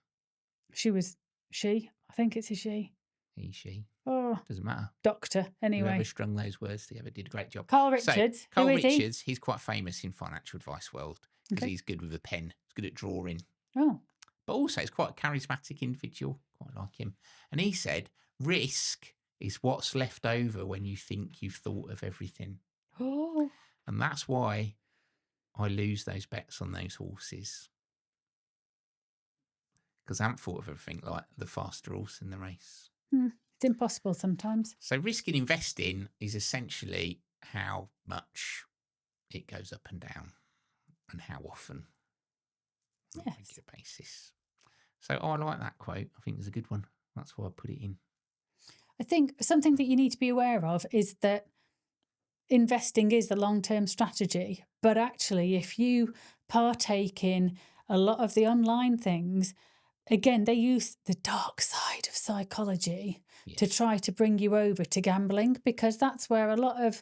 Speaker 3: She. I think it's a she.
Speaker 2: He, she.
Speaker 3: Oh.
Speaker 2: Doesn't matter.
Speaker 3: Doctor, anyway.
Speaker 2: Whoever strung those words together did a great job.
Speaker 3: Carl Richards.
Speaker 2: So, Carl Richards, he's quite famous in financial advice world because he's good with a pen. He's good at drawing.
Speaker 3: Oh.
Speaker 2: But also, he's quite a charismatic individual. Quite like him. And he said, risk is what's left over when you think you've thought of everything.
Speaker 3: Oh.
Speaker 2: And that's why I lose those bets on those horses. Because I haven't thought of everything like the faster horse in the race.
Speaker 3: It's impossible sometimes.
Speaker 2: So risk in investing is essentially how much it goes up and down and how often on a regular basis. So I like that quote. I think it's a good one. That's why I put it in.
Speaker 3: I think something that you need to be aware of is that investing is the long-term strategy. But actually, if you partake in a lot of the online things, again, they use the dark side of psychology to try to bring you over to gambling, because that's where a lot of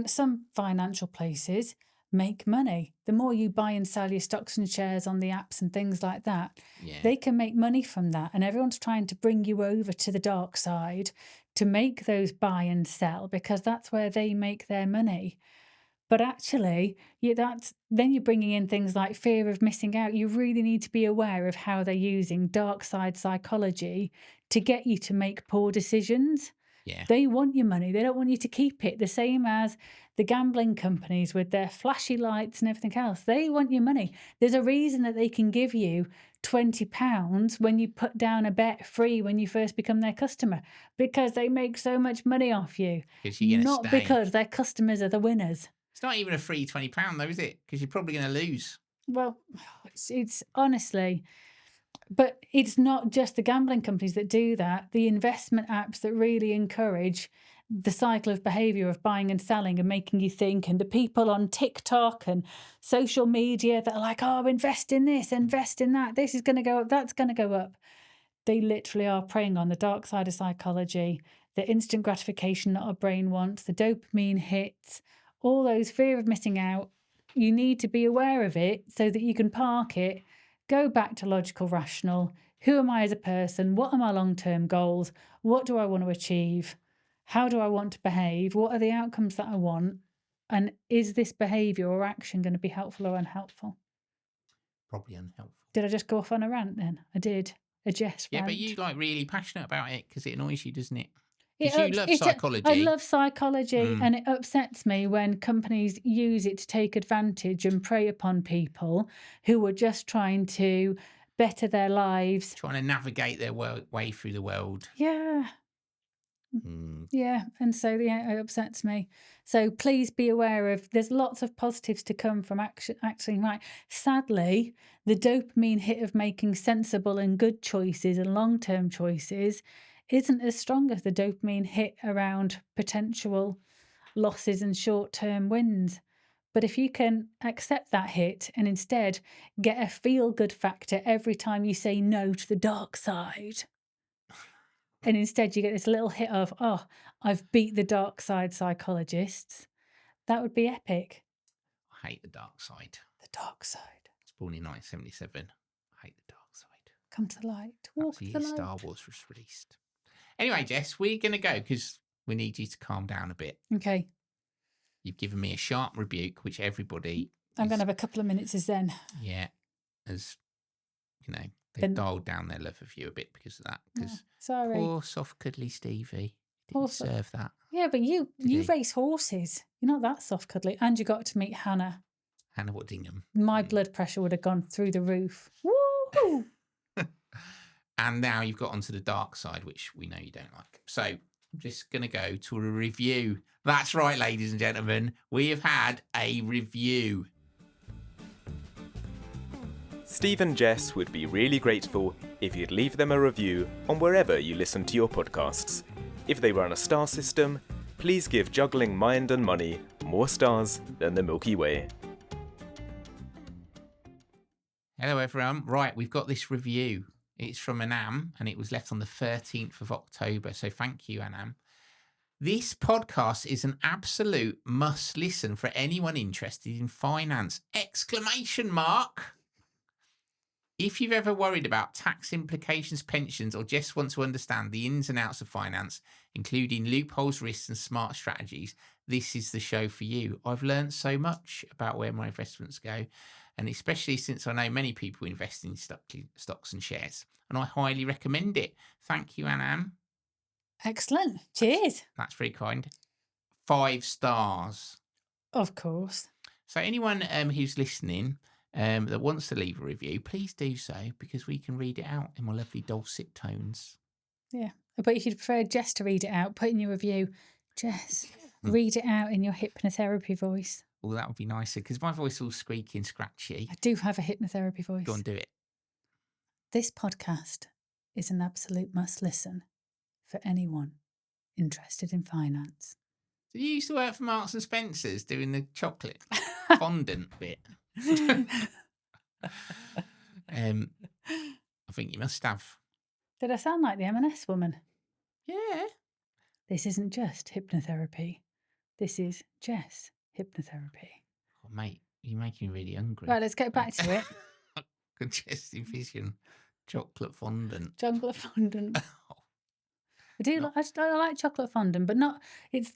Speaker 3: some financial places make money. The more you buy and sell your stocks and shares on the apps and things like that, they can make money from that. And everyone's trying to bring you over to the dark side to make those buy and sell, because that's where they make their money. But actually, then you're bringing in things like fear of missing out. You really need to be aware of how they're using dark side psychology to get you to make poor decisions.
Speaker 2: Yeah.
Speaker 3: They want your money. They don't want you to keep it. The same as the gambling companies with their flashy lights and everything else. They want your money. There's a reason that they can give you £20 when you put down a bet free when you first become their customer, because they make so much money off you.
Speaker 2: 'Cause you're gonna
Speaker 3: Not
Speaker 2: stay.
Speaker 3: because their customers are the winners.
Speaker 2: It's not even a free £20 though, is it? Because you're probably going to lose.
Speaker 3: Well, it's honestly, but it's not just the gambling companies that do that. The investment apps that really encourage the cycle of behaviour of buying and selling and making you think, and the people on TikTok and social media that are like, oh, invest in this, invest in that. This is going to go up, that's going to go up. They literally are preying on the dark side of psychology, the instant gratification that our brain wants, the dopamine hits, all those fear of missing out. You need to be aware of it so that you can park it, go back to logical, rational. Who am I as a person? What are my long-term goals? What do I want to achieve? How do I want to behave? What are the outcomes that I want? And is this behaviour or action going to be helpful or unhelpful?
Speaker 2: Probably unhelpful.
Speaker 3: Did I just go off on a rant then? I did. A Jess
Speaker 2: Yeah,
Speaker 3: rant.
Speaker 2: but you like really passionate about it because it annoys you, doesn't it?
Speaker 3: It
Speaker 2: Because you love psychology.
Speaker 3: I love psychology, and it upsets me when companies use it to take advantage and prey upon people who are just trying to better their lives.
Speaker 2: Trying to navigate their way through the world.
Speaker 3: Yeah. Yeah, and so it upsets me. So please be aware of, there's lots of positives to come from acting right. Sadly, the dopamine hit of making sensible and good choices and long-term choices isn't as strong as the dopamine hit around potential losses and short-term wins. But if you can accept that hit and instead get a feel-good factor every time you say no to the dark side, and instead you get this little hit of, oh, I've beat the dark side psychologists, that would be epic.
Speaker 2: I hate the dark side.
Speaker 3: The dark side.
Speaker 2: I was born in 1977. I hate the dark side.
Speaker 3: Come to the light. Walk to the
Speaker 2: That's the year
Speaker 3: light.
Speaker 2: Star Wars was released. Anyway, Jess, we're going to go because we need you to calm down a bit.
Speaker 3: Okay.
Speaker 2: You've given me a sharp rebuke, which everybody...
Speaker 3: I'm going to have a couple of minutes as zen.
Speaker 2: Yeah. As, you know, they've dialed down their love of you a bit because of that. Because
Speaker 3: sorry.
Speaker 2: poor, soft, cuddly Stevie didn't deserve that.
Speaker 3: Yeah, but you race horses. You're not that soft cuddly. And you got to meet Hannah.
Speaker 2: Hannah Whittingham.
Speaker 3: My blood pressure would have gone through the roof. Woo!
Speaker 2: And now you've got onto the dark side, which we know you don't like. So I'm just going to go to a review. That's right, ladies and gentlemen. We have had a review.
Speaker 1: Steve and Jess would be really grateful if you'd leave them a review on wherever you listen to your podcasts. If they run a star system, please give Juggling Mind and Money more stars than the Milky Way.
Speaker 2: Hello, everyone. Right, we've got this review. It's from Anam, and it was left on the 13th of October. So thank you, Anam. This podcast is an absolute must listen for anyone interested in finance! ! If you've ever worried about tax implications, pensions, or just want to understand the ins and outs of finance, including loopholes, risks, and smart strategies, this is the show for you. I've learned so much about where my investments go, and especially since I know many people invest in stocks and shares, and I highly recommend it. Thank you, Anam.
Speaker 3: Excellent. Cheers.
Speaker 2: That's very kind. 5 stars.
Speaker 3: Of course.
Speaker 2: So anyone who's listening that wants to leave a review, please do so, because we can read it out in my lovely dulcet tones.
Speaker 3: Yeah. But if you'd prefer Jess to read it out, put in your review, Jess, read it out in your hypnotherapy voice.
Speaker 2: Well, that would be nicer, because my voice is all squeaky and scratchy.
Speaker 3: I do have a hypnotherapy voice.
Speaker 2: Go on, do it.
Speaker 3: This podcast is an absolute must listen for anyone interested in finance.
Speaker 2: Did you used to work for Marks and Spencer's doing the chocolate fondant bit? I think you must have.
Speaker 3: Did I sound like the M&S woman?
Speaker 2: Yeah.
Speaker 3: This isn't just hypnotherapy. This is Jess hypnotherapy.
Speaker 2: Oh, mate, you're making me really hungry.
Speaker 3: Right, let's get back to it.
Speaker 2: I can just envision chocolate fondant.
Speaker 3: Chocolate fondant. I do.
Speaker 2: Not-
Speaker 3: I like chocolate fondant, but not. It's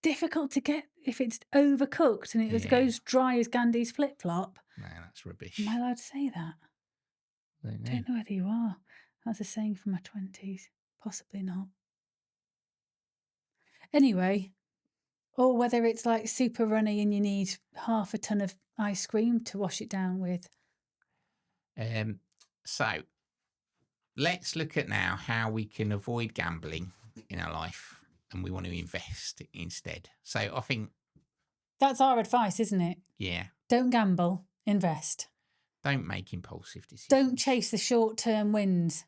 Speaker 3: difficult to get if it's overcooked and it
Speaker 2: Yeah.
Speaker 3: goes dry as Gandhi's flip flop.
Speaker 2: No, that's rubbish.
Speaker 3: Am I allowed to say that?
Speaker 2: Don't know.
Speaker 3: Don't know whether you are. That's a saying from my 20s. Possibly not. Anyway, or whether it's like super runny and you need half a ton of ice cream to wash it down with.
Speaker 2: So let's look at now how we can avoid gambling in our life, and we want to invest instead. So I think,
Speaker 3: That's our advice, isn't it?
Speaker 2: yeah,
Speaker 3: Don't gamble, invest.
Speaker 2: don't make impulsive decisions.
Speaker 3: Don't chase the short-term wins.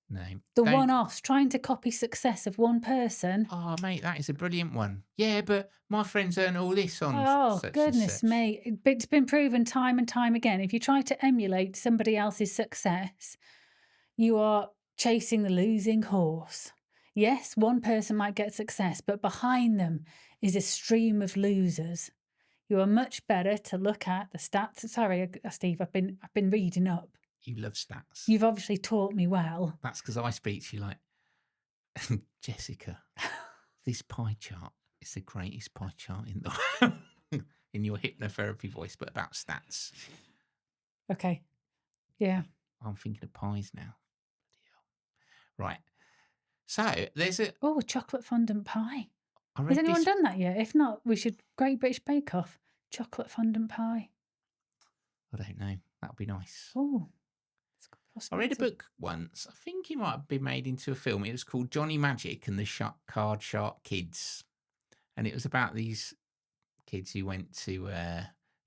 Speaker 2: No.
Speaker 3: The
Speaker 2: don't-
Speaker 3: one-offs, trying to copy success of one person.
Speaker 2: Oh, mate, that is a brilliant one. Yeah, but my friends earn all this on.
Speaker 3: Oh,
Speaker 2: such and
Speaker 3: goodness
Speaker 2: such.
Speaker 3: me. It's been proven time and time again. If you try to emulate somebody else's success, you are chasing the losing horse. Yes, one person might get success, but behind them is a stream of losers. You are much better to look at the stats. Sorry, Steve, I've been reading up.
Speaker 2: You love stats.
Speaker 3: You've obviously taught me well.
Speaker 2: That's because I speak to you like, Jessica, this pie chart is the greatest pie chart in the in your hypnotherapy voice, but about stats.
Speaker 3: Okay. Yeah.
Speaker 2: I'm thinking of pies now. Right. So there's a.
Speaker 3: Oh, chocolate fondant pie.
Speaker 2: I read
Speaker 3: Has anyone
Speaker 2: this.
Speaker 3: done that yet? If not, we should. Great British Bake Off. Chocolate fondant pie.
Speaker 2: I don't know. That would be nice.
Speaker 3: Oh.
Speaker 2: I read a book once. I think it might have been made into a film. It was called Johnny Magic and the Card Shark Kids. And it was about these kids who went to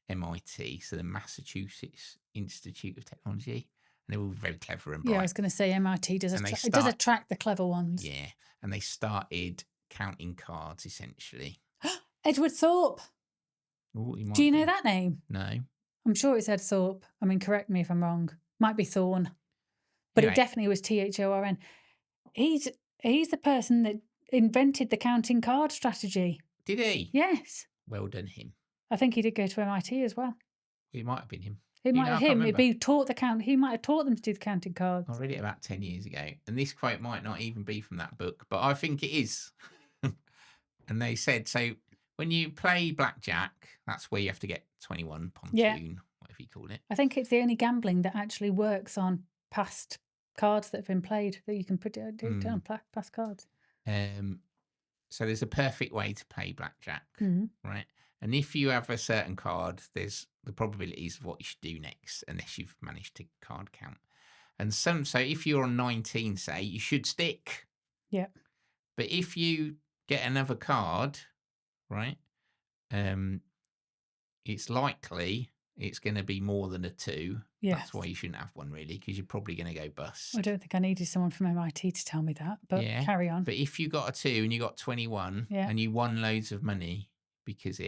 Speaker 2: MIT, so the Massachusetts Institute of Technology. And they were very clever and bright.
Speaker 3: Yeah, I was going to say MIT does
Speaker 2: And they
Speaker 3: it does
Speaker 2: start-
Speaker 3: attract the clever ones.
Speaker 2: Yeah. And they started counting cards, essentially.
Speaker 3: Edward Thorpe.
Speaker 2: Ooh,
Speaker 3: Do you know that name?
Speaker 2: No.
Speaker 3: I'm sure it's Ed Thorpe. I mean, correct me if I'm wrong. Might be Thorne. But
Speaker 2: Anyway.
Speaker 3: it definitely was Thorn. He's the person that invented the counting card strategy.
Speaker 2: Did he?
Speaker 3: Yes.
Speaker 2: Well done, him.
Speaker 3: I think he did go to MIT as well.
Speaker 2: It might have been him.
Speaker 3: It
Speaker 2: You
Speaker 3: might
Speaker 2: know,
Speaker 3: have
Speaker 2: I can't
Speaker 3: him.
Speaker 2: remember.
Speaker 3: He might have taught them to do the counting cards.
Speaker 2: I read it about 10 years ago, and this quote might not even be from that book, but I think it is. And they said, so when you play blackjack, that's where you have to get 21 pontoon,
Speaker 3: Yeah.
Speaker 2: whatever you call it.
Speaker 3: I think it's the only gambling that actually works on past cards that have been played that you can put it down past cards.
Speaker 2: So there's a perfect way to play blackjack,
Speaker 3: Mhm.
Speaker 2: right? And if you have a certain card, there's the probabilities of what you should do next, unless you've managed to card count. And so if you're on 19, say, you should stick.
Speaker 3: Yeah.
Speaker 2: But if you get another card, right, it's likely it's going to be more than a 2.
Speaker 3: Yes.
Speaker 2: That's why you shouldn't have one, really, because you're probably going to go bust.
Speaker 3: I don't think I needed someone from MIT to tell me that, but
Speaker 2: Yeah,
Speaker 3: carry on.
Speaker 2: But if you got a 2 and you got 21
Speaker 3: Yeah.
Speaker 2: and you won loads of money because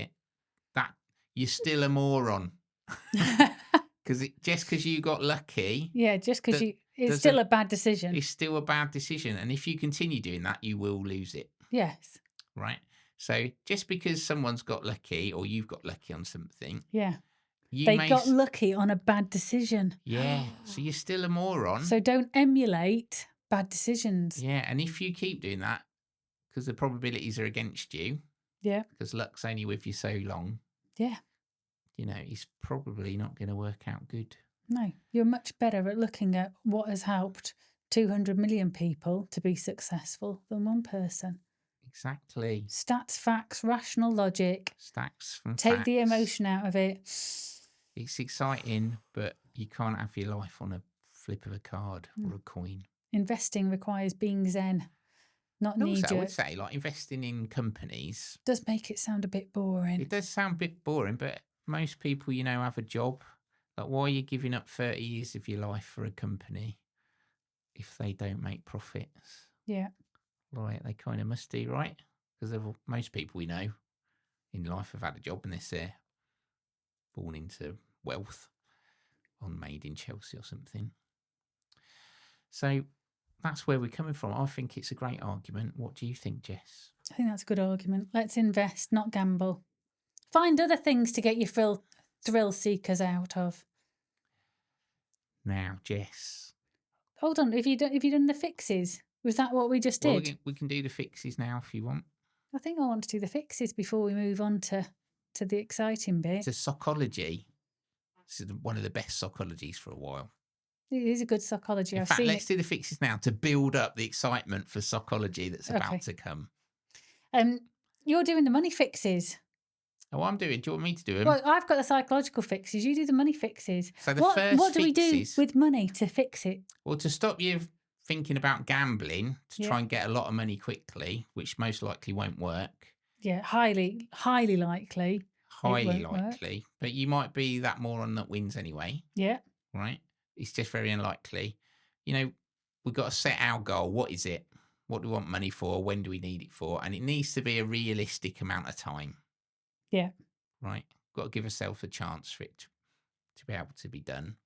Speaker 2: you're still a moron. Because just because you got lucky,
Speaker 3: Yeah, just because it's
Speaker 2: does
Speaker 3: still
Speaker 2: it-
Speaker 3: a bad decision.
Speaker 2: it's still a bad decision. And if you continue doing that, you will lose it,
Speaker 3: Yes.
Speaker 2: right? So just because someone's got lucky or you've got lucky on something,
Speaker 3: Yeah.
Speaker 2: you
Speaker 3: They
Speaker 2: may...
Speaker 3: got lucky on a bad decision.
Speaker 2: Yeah, so you're still a moron.
Speaker 3: So don't emulate bad decisions.
Speaker 2: Yeah, and if you keep doing that, because the probabilities are against you,
Speaker 3: Yeah.
Speaker 2: because luck's only with you so long,
Speaker 3: Yeah.
Speaker 2: it's probably not going to work out good.
Speaker 3: No, you're much better at looking at what has helped 200 million people to be successful than one person.
Speaker 2: Exactly.
Speaker 3: Stats, facts, rational logic.
Speaker 2: Stacks from
Speaker 3: Take the
Speaker 2: facts.
Speaker 3: emotion out of it.
Speaker 2: It's exciting, but you can't have your life on a flip of a card or a coin.
Speaker 3: Investing requires being zen, not
Speaker 2: And also, I
Speaker 3: knee-jerk.
Speaker 2: would say, like, investing in companies,
Speaker 3: Does make it sound a bit boring.
Speaker 2: it does sound a bit boring, but most people, have a job. Like, why are you giving up 30 years of your life for a company if they don't make profits?
Speaker 3: Yeah.
Speaker 2: Right, they kind of must do, right? Because most people we know in life have had a job unless they're born into wealth on Made in Chelsea or something. So that's where we're coming from. I think it's a great argument. What do you think, Jess?
Speaker 3: I think that's a good argument. Let's invest, not gamble. Find other things to get your thrill seekers out of.
Speaker 2: Now, Jess.
Speaker 3: Hold on, have you done the fixes? Was that what we just
Speaker 2: Well,
Speaker 3: did?
Speaker 2: we can do the fixes now if you want.
Speaker 3: I think I want to do the fixes before we move on to the exciting bit.
Speaker 2: It's a psychology. This is one of the best psychologies for a while.
Speaker 3: It is a good psychology.
Speaker 2: In
Speaker 3: I've
Speaker 2: fact,
Speaker 3: seen
Speaker 2: let's
Speaker 3: it.
Speaker 2: do the fixes now to build up the excitement for psychology that's
Speaker 3: Okay.
Speaker 2: about to come.
Speaker 3: You're doing the money fixes.
Speaker 2: Oh, I'm doing. Do you want me to do them?
Speaker 3: Well, I've got the psychological fixes. You do the money fixes.
Speaker 2: So the
Speaker 3: what
Speaker 2: first
Speaker 3: do we do
Speaker 2: fixes-
Speaker 3: with money to fix it?
Speaker 2: Well, to stop you thinking about gambling to
Speaker 3: Yeah.
Speaker 2: try and get a lot of money quickly, which most likely won't work.
Speaker 3: Yeah, highly likely.
Speaker 2: Highly
Speaker 3: won't work.
Speaker 2: likely, but you might be that moron that wins anyway,
Speaker 3: Yeah.
Speaker 2: right? It's just very unlikely. You know, we've got to set our goal. What is it? What do we want money for? When do we need it for? And it needs to be a realistic amount of time.
Speaker 3: Yeah.
Speaker 2: Right? Got to give ourselves a chance for it to be able to be done.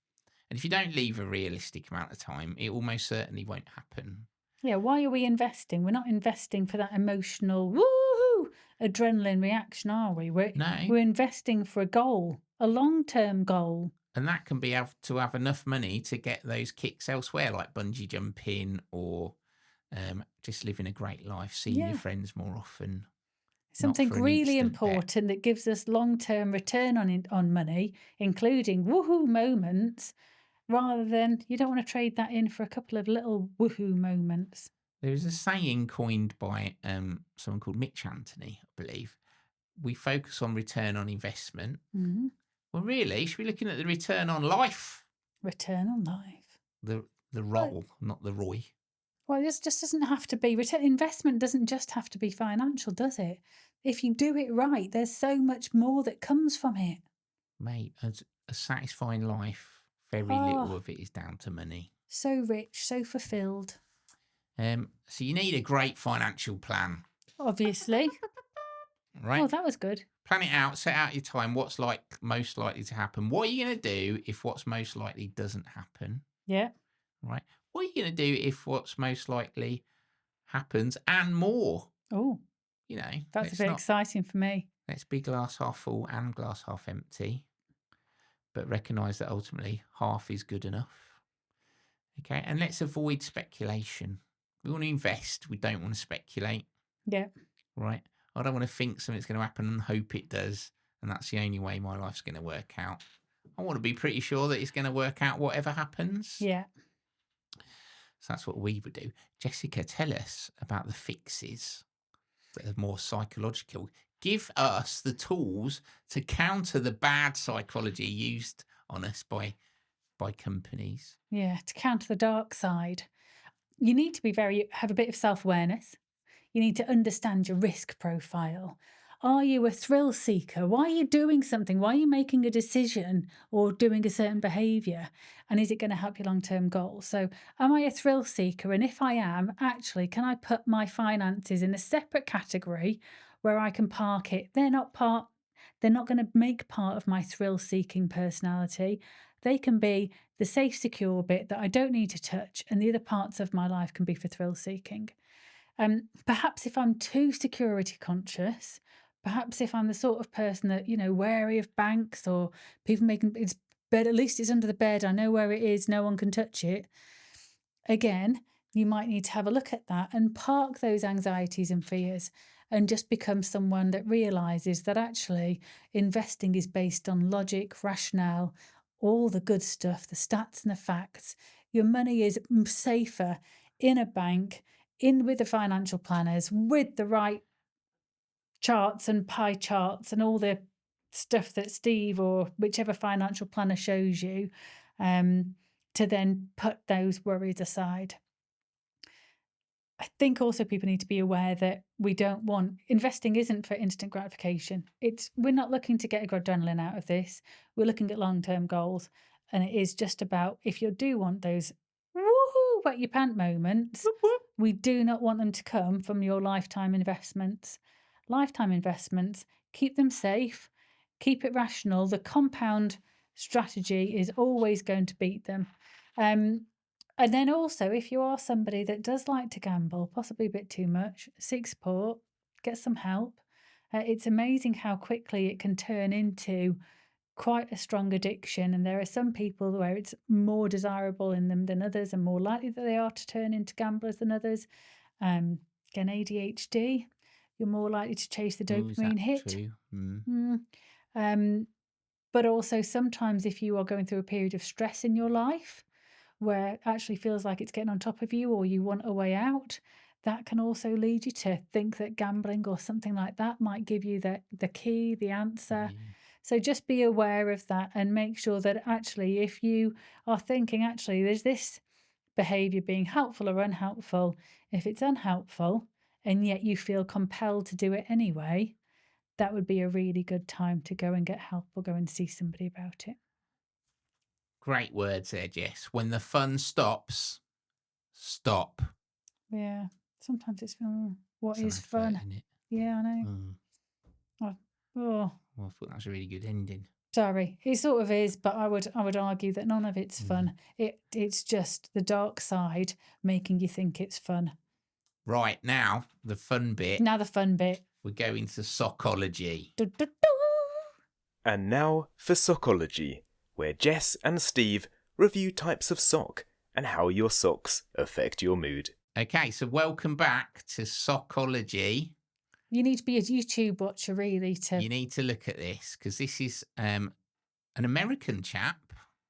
Speaker 2: And if you don't leave a realistic amount of time, it almost certainly won't happen.
Speaker 3: Yeah, why are we investing? We're not investing for that emotional woohoo adrenaline reaction, are we?
Speaker 2: No.
Speaker 3: We're investing for a goal, a long-term goal.
Speaker 2: And that can be to have enough money to get those kicks elsewhere, like bungee jumping or just living a great life, seeing
Speaker 3: Yeah.
Speaker 2: your friends more often.
Speaker 3: Something
Speaker 2: for an
Speaker 3: really
Speaker 2: instant bet.
Speaker 3: important that gives us long-term return on money, including woohoo moments, rather than you don't want to trade that in for a couple of little woohoo moments.
Speaker 2: There is a saying coined by someone called Mitch Anthony, I believe. We focus on return on investment.
Speaker 3: Mm-hmm.
Speaker 2: Well, really, should be looking at the return on life.
Speaker 3: Return on life.
Speaker 2: The roll, not the ROI.
Speaker 3: Well, this just doesn't have to be investment. Doesn't just have to be financial, does it? If you do it right, there's so much more that comes from it.
Speaker 2: Mate, a satisfying life, very little of it is down to money.
Speaker 3: So rich, so fulfilled.
Speaker 2: So you need a great financial plan,
Speaker 3: Obviously.
Speaker 2: right?
Speaker 3: Oh, that was good.
Speaker 2: Plan it out, set out your time, what's most likely to happen. What are you going to do if what's most likely doesn't happen?
Speaker 3: Yeah.
Speaker 2: Right? What are you going to do if what's most likely happens and more?
Speaker 3: Oh,
Speaker 2: You know,
Speaker 3: that's a bit exciting for me.
Speaker 2: Let's be glass half full and glass half empty, but recognise that ultimately half is good enough. Okay, and let's avoid speculation. We want to invest. We don't want to speculate.
Speaker 3: Yeah.
Speaker 2: Right? I don't want to think something's going to happen and hope it does, and that's the only way my life's going to work out. I want to be pretty sure that it's going to work out whatever happens.
Speaker 3: Yeah.
Speaker 2: So that's what we would do. Jessica, tell us about the fixes that are more psychological. Give us the tools to counter the bad psychology used on us by companies.
Speaker 3: Yeah, to counter the dark side. You need to have a bit of self-awareness. You need to understand your risk profile. Are you a thrill seeker? Why are you doing something? Why are you making a decision or doing a certain behaviour? And is it going to help your long-term goals? So am I a thrill seeker? And if I am, actually, can I put my finances in a separate category where I can park it? They're not going to make part of my thrill-seeking personality. They can be the safe, secure bit that I don't need to touch, and the other parts of my life can be for thrill-seeking. Perhaps if I'm too security conscious, perhaps if I'm the sort of person that, wary of banks or people making its bed, at least it's under the bed, I know where it is, no one can touch it. Again, you might need to have a look at that and park those anxieties and fears and just become someone that realises that actually investing is based on logic, rationale, all the good stuff, the stats and the facts. Your money is safer in a bank, with the financial planners, with the right charts and pie charts and all the stuff that Steve or whichever financial planner shows you, to then put those worries aside. I think also people need to be aware that investing isn't for instant gratification. We're not looking to get adrenaline out of this. We're looking at long-term goals. And it is just about, if you do want those woohoo, wet your pant moments, we do not want them to come from your lifetime investments. Lifetime investments, keep them safe, keep it rational. The compound strategy is always going to beat them. And then also, if you are somebody that does like to gamble, possibly a bit too much, seek support, get some help. It's amazing how quickly it can turn into quite a strong addiction, and there are some people where it's more desirable in them than others, and more likely that they are to turn into gamblers than others. Again, ADHD, you're more likely to chase the
Speaker 2: Oh, is that
Speaker 3: dopamine hit.
Speaker 2: true?
Speaker 3: But also sometimes if you are going through a period of stress in your life where it actually feels like it's getting on top of you or you want a way out, that can also lead you to think that gambling or something like that might give you the key, the answer.
Speaker 2: Yeah.
Speaker 3: So just be aware of that and make sure that actually if you are thinking, actually, there's this behaviour being helpful or unhelpful, if it's unhelpful and yet you feel compelled to do it anyway, that would be a really good time to go and get help or go and see somebody about it.
Speaker 2: Great words there, Jess. When the fun stops, stop.
Speaker 3: Yeah. Sometimes it's what
Speaker 2: It's an
Speaker 3: is
Speaker 2: advert,
Speaker 3: fun?
Speaker 2: isn't it?
Speaker 3: Yeah, I know.
Speaker 2: Mm.
Speaker 3: Oh,
Speaker 2: Well, I thought that was a really good ending.
Speaker 3: sorry. It sort of is, but I would argue that none of it's fun. It's just the dark side making you think it's fun.
Speaker 2: Right, now, the fun bit.
Speaker 3: Now the fun bit.
Speaker 2: We're going to psychology.
Speaker 3: Du, du, du.
Speaker 1: And now for Sockology, where Jess and Steve review types of sock and how your socks affect your mood.
Speaker 2: Okay, so welcome back to psychology.
Speaker 3: You need to be a YouTube watcher, really, to...
Speaker 2: You need to look at this because this is an American chap.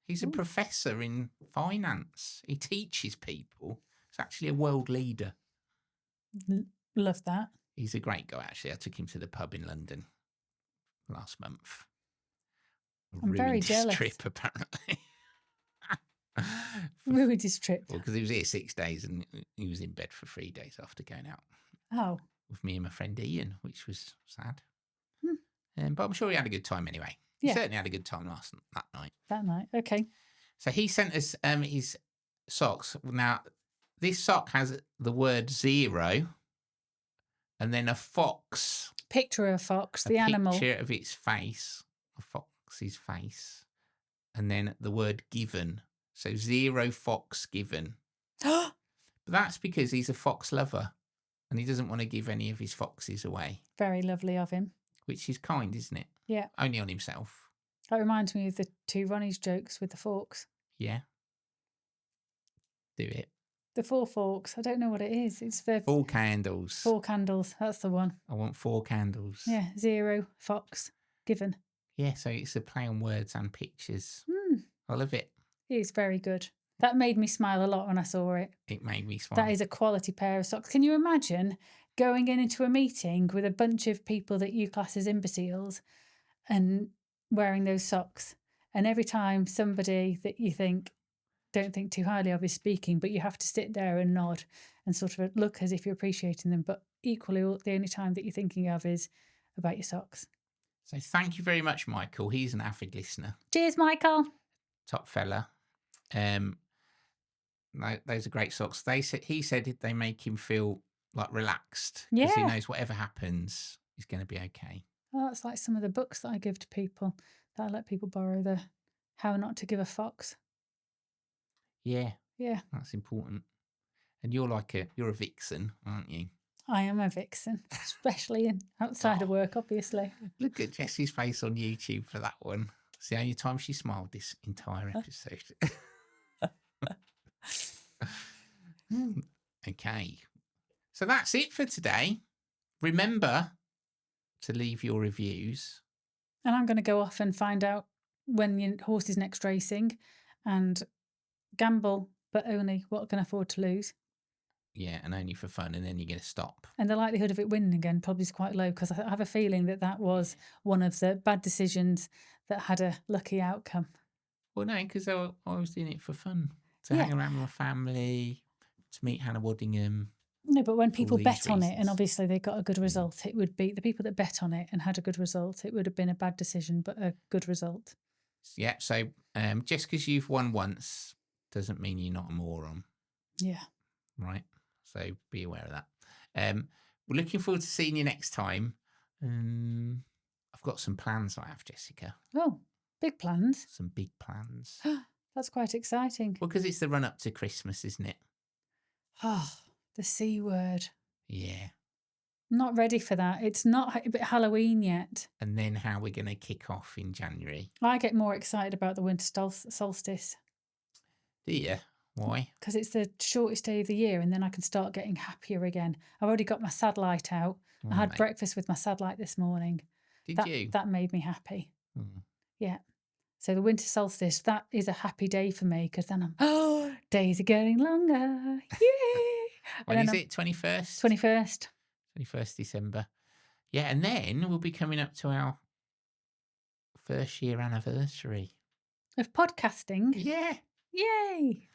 Speaker 2: He's a professor in finance. He teaches people. He's actually a world leader.
Speaker 3: Love that.
Speaker 2: He's a great guy, actually. I took him to the pub in London last month.
Speaker 3: I'm very
Speaker 2: Ruined his
Speaker 3: jealous.
Speaker 2: trip, apparently.
Speaker 3: Ruined his trip.
Speaker 2: Well, because he was here 6 days and he was in bed for 3 days after going out
Speaker 3: Oh,
Speaker 2: with me and my friend Ian, which was sad.
Speaker 3: Hmm.
Speaker 2: But I'm sure he had a good time anyway. He
Speaker 3: Yeah.
Speaker 2: certainly had a good time that night.
Speaker 3: that night. Okay.
Speaker 2: So he sent us his socks. Now, this sock has the word 0 and then a fox.
Speaker 3: Picture of a fox, the animal.
Speaker 2: A picture of its face, a fox's face, and then the word given. So 0 fox given. But that's because he's a fox lover and he doesn't want to give any of his foxes away.
Speaker 3: Very lovely of him.
Speaker 2: Which is kind, isn't it?
Speaker 3: Yeah.
Speaker 2: Only on himself.
Speaker 3: That reminds me of the two Ronnie's jokes with the forks.
Speaker 2: Yeah. Do it.
Speaker 3: The 4 forks. I don't know what it is. It's for
Speaker 2: 4 candles.
Speaker 3: 4 candles. That's the one.
Speaker 2: I want 4 candles.
Speaker 3: Yeah. 0 fox given.
Speaker 2: Yeah, so it's a play on words and pictures. I love it.
Speaker 3: It's very good. That made me smile a lot when I saw it.
Speaker 2: It made me smile.
Speaker 3: That is a quality pair of socks. Can you imagine going into a meeting with a bunch of people that you class as imbeciles and wearing those socks? And every time somebody that you don't think too highly of is speaking, but you have to sit there and nod and sort of look as if you're appreciating them. But equally, the only time that you're thinking of is about your socks.
Speaker 2: So thank you very much, Michael. He's an avid listener.
Speaker 3: Cheers, Michael.
Speaker 2: Top fella. Those are great socks. He said they make him feel like relaxed because he
Speaker 3: Yeah.
Speaker 2: knows whatever happens is going to be okay.
Speaker 3: Well, that's like some of the books that I give to people that I let people borrow, the How Not to Give a Fox.
Speaker 2: Yeah,
Speaker 3: Yeah,
Speaker 2: that's important. And you're a vixen, aren't you?
Speaker 3: I am a vixen, especially outside of work, obviously.
Speaker 2: Look at Jessie's face on YouTube for that one. It's the only time she smiled this entire episode. Okay. So that's it for today. Remember to leave your reviews.
Speaker 3: And I'm going to go off and find out when your horse is next racing and gamble, but only what I can afford to lose.
Speaker 2: Yeah, and only for fun, and then you're going to stop.
Speaker 3: And the likelihood of it winning again probably is quite low because I have a feeling that was one of the bad decisions that had a lucky outcome.
Speaker 2: Well, no, because I was doing it for fun. To hang around with my family, to meet Hannah Waddingham.
Speaker 3: No, but when people
Speaker 2: these
Speaker 3: bet on it and
Speaker 2: reasons.
Speaker 3: obviously they got a good result, it would be the people that bet on it and had a good result. It would have been a bad decision, but a good result.
Speaker 2: Yeah, so just because you've won once doesn't mean you're not a moron.
Speaker 3: Yeah.
Speaker 2: Right? So be aware of that. We're looking forward to seeing you next time. I've got some plans I have, Jessica.
Speaker 3: Oh, big plans.
Speaker 2: Some big plans.
Speaker 3: That's quite exciting.
Speaker 2: Well, because it's the run up to Christmas, isn't it?
Speaker 3: Oh, the C word.
Speaker 2: Yeah.
Speaker 3: Not ready for that. It's not a bit Halloween yet.
Speaker 2: And then how we're going to kick off in January.
Speaker 3: I get more excited about the winter solstice
Speaker 2: Do you? Why?
Speaker 3: because it's the shortest day of the year, and then I can start getting happier again. I've already got my satellite out. I had
Speaker 2: Mate.
Speaker 3: breakfast with my satellite this morning.
Speaker 2: Did you?
Speaker 3: That made me happy.
Speaker 2: Hmm.
Speaker 3: Yeah. So the winter solstice, that is a happy day for me because then days are getting longer. Yay!
Speaker 2: When is it? 21st?
Speaker 3: 21st.
Speaker 2: 21st December. Yeah, and then we'll be coming up to our first year anniversary.
Speaker 3: Of podcasting.
Speaker 2: Yeah.
Speaker 3: Yay!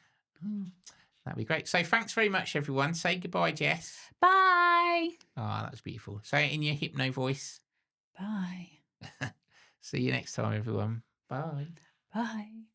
Speaker 2: That'd be great. So thanks very much, everyone. Say goodbye, Jess.
Speaker 3: Bye.
Speaker 2: Oh, that was beautiful. Say it in your hypno voice.
Speaker 3: Bye.
Speaker 2: See you next time, everyone. Bye.
Speaker 3: Bye.